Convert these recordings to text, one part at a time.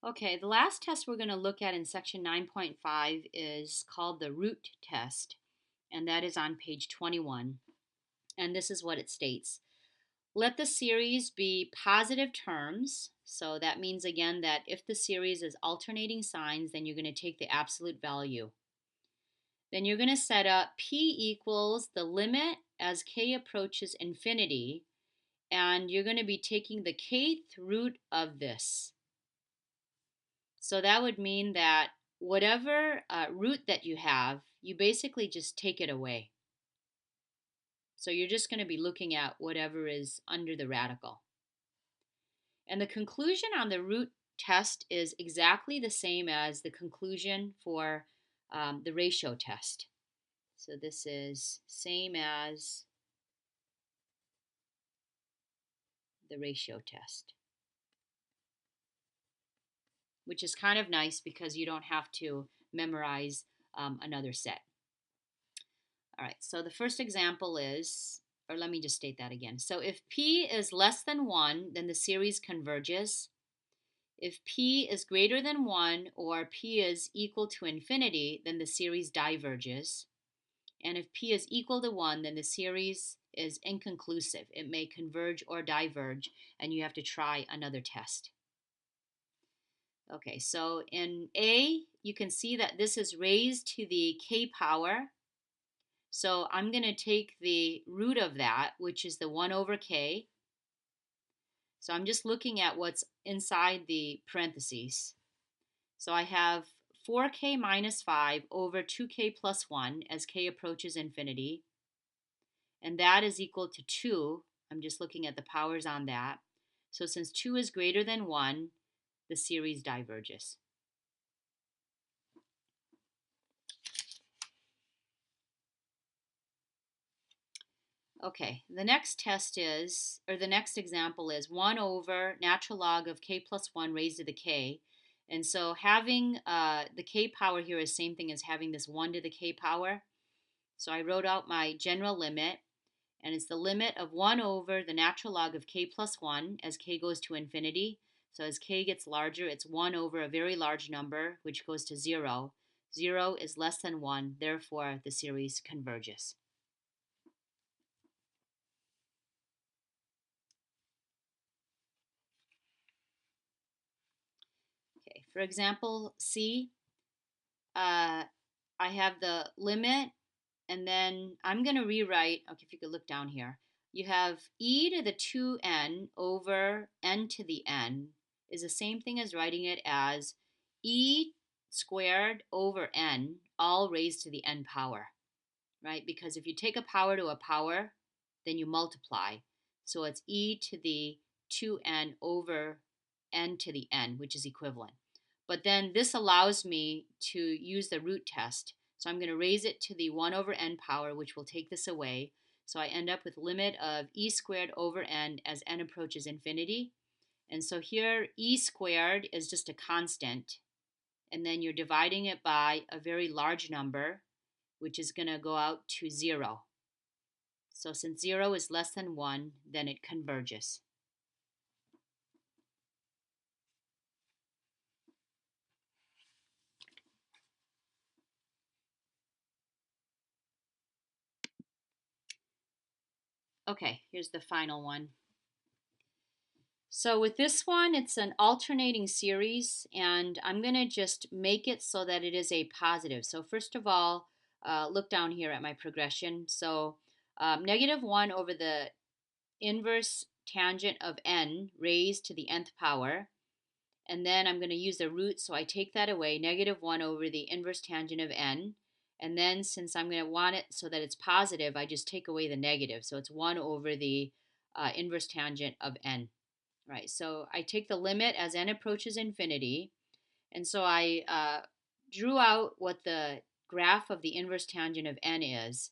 Okay, the last test we're going to look at in section 9.5 is called the root test, and that is on page 21. And this is what it states. Let the series be positive terms. So that means, again, that if the series is alternating signs, then you're going to take the absolute value. Then you're going to set up p equals the limit as k approaches infinity, and you're going to be taking the kth root of this. So that would mean that whatever root that you have, you basically just take it away. So you're just going to be looking at whatever is under the radical. And the conclusion on the root test is exactly the same as the conclusion for the ratio test. So this is same as the ratio test, which is kind of nice because you don't have to memorize another set. All right, so the first example is, or let me just state that again. So if p is less than 1, then the series converges. If p is greater than 1 or p is equal to infinity, then the series diverges. And if p is equal to 1, then the series is inconclusive. It may converge or diverge, and you have to try another test. Okay, so in A, you can see that this is raised to the k power. So I'm going to take the root of that, which is the 1 over k. So I'm just looking at what's inside the parentheses. So I have 4k minus 5 over 2k plus 1 as k approaches infinity. And that is equal to 2. I'm just looking at the powers on that. So since 2 is greater than 1, the series diverges. Okay, the next test is, or the next example is 1 over natural log of k plus 1 raised to the k. And so having the k power here is same thing as having this 1 to the k power. So I wrote out my general limit, and it's the limit of 1 over the natural log of k plus 1 as k goes to infinity. So as k gets larger, it's 1 over a very large number, which goes to 0. 0 is less than 1, therefore the series converges. Okay, for example, C, I have the limit, and then I'm going to rewrite, okay, if you could look down here. You have e to the 2n over n to the n is the same thing as writing it as e squared over n, all raised to the n power, right? Because if you take a power to a power, then you multiply. So it's e to the 2n over n to the n, which is equivalent. But then this allows me to use the root test. So I'm going to raise it to the 1 over n power, which will take this away. So I end up with limit of e squared over n as n approaches infinity. And so here e squared is just a constant. And then you're dividing it by a very large number, which is going to go out to 0. So since 0 is less than 1, then it converges. Okay, here's the final one. So with this one, it's an alternating series, and I'm going to just make it so that it is a positive. So first of all, look down here at my progression. So negative 1 over the inverse tangent of n raised to the nth power. And then I'm going to use the root, so I take that away, negative 1 over the inverse tangent of n. And then since I'm going to want it so that it's positive, I just take away the negative. So it's 1 over the inverse tangent of n. Right, so I take the limit as n approaches infinity. And so I drew out what the graph of the inverse tangent of n is.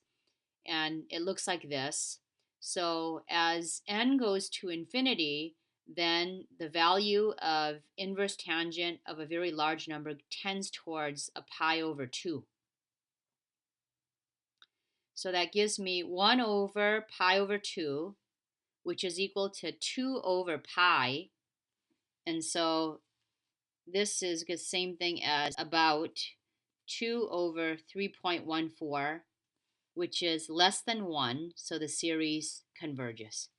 And it looks like this. So as n goes to infinity, then the value of inverse tangent of a very large number tends towards a pi over 2. So that gives me 1 over pi over 2, which is equal to 2 over pi. And so this is the same thing as about 2 over 3.14, which is less than 1, so the series converges.